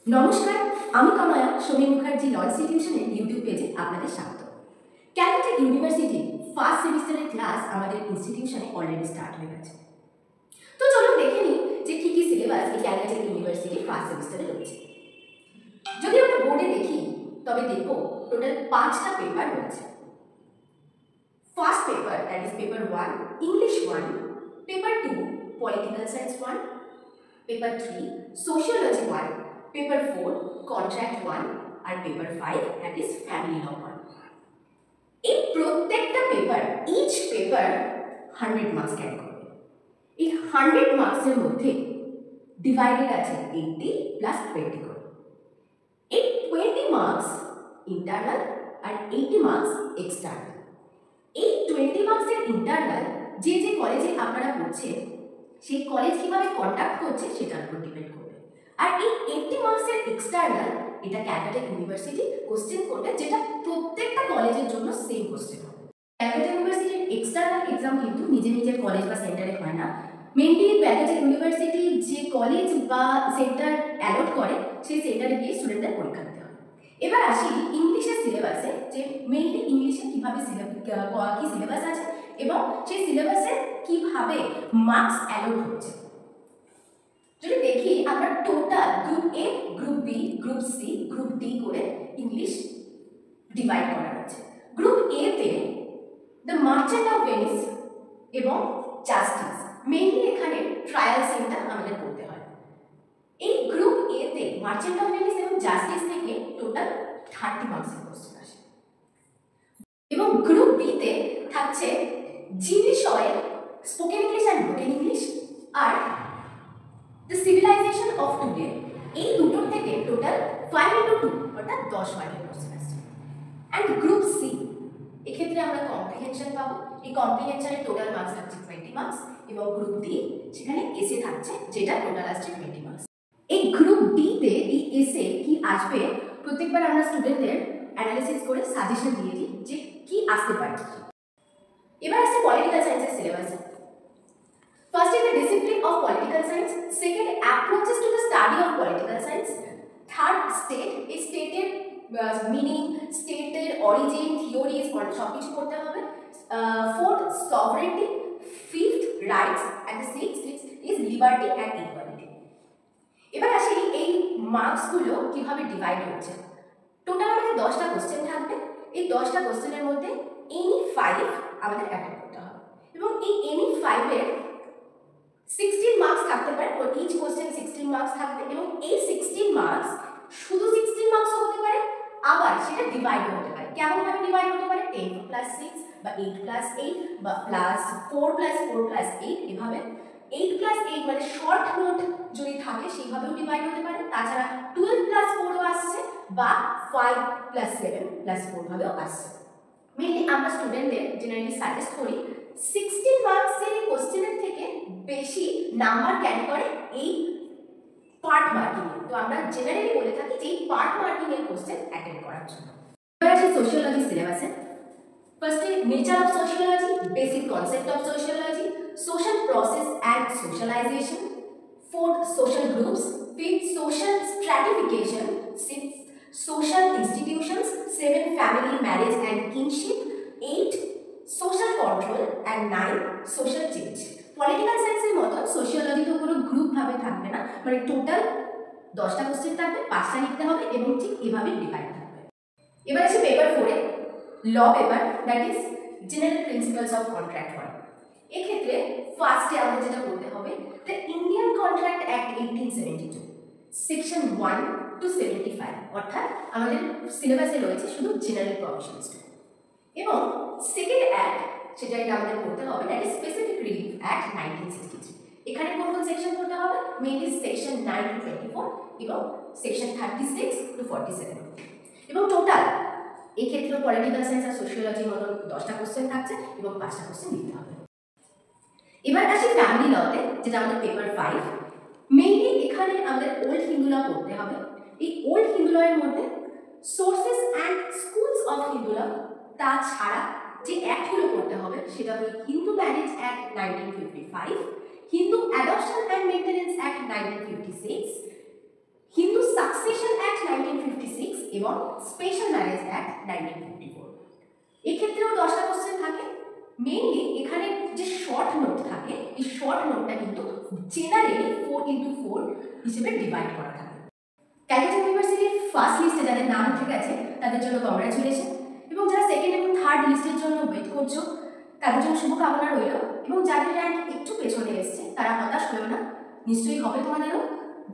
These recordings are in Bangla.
নমস্কার, আমি কামায়া সমীর মুখার্জি ল ইনস্টিটিউশনের ইউটিউব পেজে আপনাদের স্বাগত। ক্যালকাটা ইউনিভার্সিটির ফার্স্ট সেমিস্টারের ক্লাস আমাদের ইনস্টিটিউশনে অলরেডি স্টার্ট হয়ে গেছে। তো চলুন দেখে নিই যে কী কী সিলেবাস এই ক্যালকাটা ইউনিভার্সিটির ফার্স্ট সেমিস্টারে রয়েছে। যদি আমরা বোর্ডে দেখি তবে দেখব টোটাল 5টা পেপার রয়েছে। First paper, that is paper 1 English 1, paper 2 political science 1, paper 3 sociology 1, paper 4 contract 1 আর paper 5 that is family law 1। এই প্রত্যেকটা paper, each paper 100 marks carry করবে। এই 100 মার্কসের মধ্যে ডিভাইডেড আছে 80 প্লাস 20 করে। এই 20 মার্কস ইন্টারনাল আর 80 মার্কস এক্সটার্নাল। এই 20 মার্কসের ইন্টারনাল যে যে কলেজে আপনারা পড়ছেন সেই কলেজ কিভাবে কন্ডাক্ট করছে সেটার উপর ডিপেন্ড করবে। আর এই 80 মার্কসের এক্সটার্নাল এটা ক্যালকাটা ইউনিভার্সিটি কোশ্চেন করবে, যেটা প্রত্যেকটা কলেজের জন্য সেম কোশ্চেন হবে। ক্যালকাটা ইউনিভার্সিটির এক্সটার্নাল এক্সাম কিন্তু নিজের কলেজ বা সেন্টারে হয় না। মেনলি ক্যালকাটা ইউনিভার্সিটি যে কলেজ বা সেন্টার অ্যালট করে সেই সেন্টারে গিয়ে স্টুডেন্টদের পরীক্ষা দিতে হয়। এবার আসি ইংলিশের সিলেবাসে, যে মেনলি ইংলিশে কীভাবে কি সিলেবাস আছে এবং সেই সিলেবাসে কিভাবে মার্কস অ্যালট হচ্ছে। যদি দেখি আমরা total group A, group B, group C, group D করে ইংলিশ ডিভাইড করা আছে। গ্রুপ এ তে দ্য মার্চেন্ট অফ ভেনিস এবং জাস্টিস, মেইনলি এখানে ট্রায়াল সিনটা আমাদের করতে হয়। এই গ্রুপ এ তে মার্চেন্ট অফ ভেনিস এবং জাস্টিস থেকে টোটাল 30 মার্কসের কোশ্চেন আসে এবং গ্রুপ বি তে থাকছে জি বিষয়ের spoken English and broken English are the civilisation of today. এই দুটোর থেকে টোটাল 5 into 2 অর্থাৎ 10 মার্কের কোশ্চেন আসছে। অ্যান্ড গ্রুপ সি, এক্ষেত্রে আমরা কম্প্রিহেনশন পাবো। এই কম্প্রিহেনশনের টোটাল মার্কস থাকছে 20 মার্কস এবং গ্রুপ ডি সেখানে এসে থাকছে, যেটা টোটাল আসছে 20 মার্কস। এই গ্রুপ ডি তে এই এসে কি আসবে প্রত্যেকবার আমরা স্টুডেন্টদের অ্যানালিসিস করে সাজেশন দিয়ে দিই যে কি আসতে পারে। এবার আসছে পলিটিক্যাল সায়েন্সের সিলেবাসে। First is the discipline of political science. Second, approaches to the study of political science. Third, state is stated meaning, stated origin, theories or সব কিছু করতে হবে। Fourth, sovereignty. Fifth, rights. And the sixth is liberty and equality. এবার আসি এই মার্কসগুলো কিভাবে ডিভাইড হচ্ছে। টোটাল আমাদের 10টা কোশ্চেন থাকবে। এই 10টা কোশ্চেনের মধ্যে এনি 5 আমাদের অ্যাটেন্ড করতে হবে এবং এই এনি 5 এর 16 মার্কস থাকতে পারে। ফর ইচ কোশ্চেন 16 মার্কস থাকবে এবং এই 16 মার্কস শুধু 16 মার্কস হতে পারে, আবার সেটা ডিভাইড হতে পারে। কেমন ভাবে ডিভাইড হতে পারে? 10 + 6 বা 8 + 8 বা +4 + 4 + 8, এভাবে 8 + 8 মানে শর্ট নোট যদি থাকে সেইভাবেও ডিভাইড হতে পারে। তাছাড়া 12 + 4 ও আসছে বা 5 + 7 + 4 ভাবেও আসছে। মেনলি আমরা স্টুডেন্টদের জেনারেলি সাজেস্ট করি 16 মার্কসের এই কোশ্চেনের থেকে বেশি নাম্বার ক্যারি করে এই পার্ট মার্কিং এ। তো আমরা জেনারেলি বলে থাকি যে এই পার্ট মার্কিং এর কোশ্চেন অ্যাটেন্ড করার জন্য। এবার আসি সোশিওলজি সিলেবাসে। ফার্স্টে nature of sociology, basic concept of sociology, social process and socialisation. Fourth, social groups. Fifth, social stratification. Sixth, social institutions. 7, family, marriage and kinship. 8, social control. And 9, social change. Political সায়েন্সের মতো সোশিওলজিতে কোনো গ্রুপ ভাবে থাকবে না, মানে টোটাল 10টা কোশ্চেন থাকবে, 5টা লিখতে হবে এবং ঠিক এভাবে ডিভাইড থাকবে। এবার আছে paper 4 A law paper, that is general principles of contract 1। এক্ষেত্রে ফার্স্টে আমাদের যেটা বলতে হবে, the Indian contract act 1872 section 1 to 75, অর্থাৎ আমাদের সিলেবাসে রয়েছে শুধু জেনারেল প্রভিশনস। এবং সেকেন্ড অ্যাক্ট, সেটা আমাদের পড়তে হবে, that is specific relief act 1963। এখানে কোন কোন সেকশন পড়তে হবে? মেইনলি সেকশন 9 to 24 এবং সেকশন 36 to 47। এবং টোটাল এই ক্ষেত্রে পলিটিক্যাল সায়েন্স আর সোশিওলজির মতো 10টা কোশ্চেন থাকছে এবং 5টা কোশ্চেন লিখতে হবে। এবার আসি ফ্যামিলি লতে, যেটা আমাদের পেপার 5। মেইনলি এখানে আমাদের ওল্ড হিন্দু ল পড়তে হবে। এই ওল্ড হিন্দু ল এর মধ্যে sources and schools of Hindu law, তাছাড়া যে অ্যাক্টগুলো পড়তে হবে সেটা হলো Hindu marriage act 1955, Hindu adoption and maintenance act 1956, Hindu succession এবং স্পেশাল ম্যারেজ অ্যাক্ট 1954। এক্ষেত্রেও 10টা কোশ্চেন থাকে। মেইনলি এখানে যে শর্ট নোট থাকে, এই শর্ট নোটটা কিন্তু জেনারেলি 4x4 হিসেবে ডিভাইড করা থাকে। ক্যালকাটা ইউনিভার্সিটির ফার্স্ট লিস্টে যাদের নাম উঠে গেছে তাদের জন্য কংগ্রাচুলেশন, এবং যারা সেকেন্ড এবং থার্ড লিস্টের জন্য ওয়েট করছো তাদের জন্য শুভকামনা রইল, এবং যাদের র্যাঙ্ক একটু পেছনে এসছে তারা হতাশ হয়েও না, নিশ্চয়ই হবে তোমাদেরও।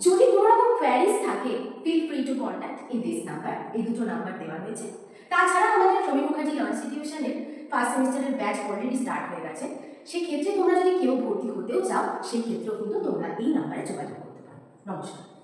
যদি কোনো রকম কোয়ারিজ থাকে feel free to contact in this number, এই দুটো নাম্বার দেওয়া হয়েছে। তাছাড়া আমাদের সমীর মুখার্জি ল ইনস্টিটিউশনের ফার্স্ট সেমিস্টারের ব্যাচ অলরেডি স্টার্ট হয়ে গেছে। সেক্ষেত্রে তোমরা যদি কেউ ভর্তি হতেও চাও সেই ক্ষেত্রেও কিন্তু তোমরা এই নাম্বারে যোগাযোগ করতে পারো। নমস্কার।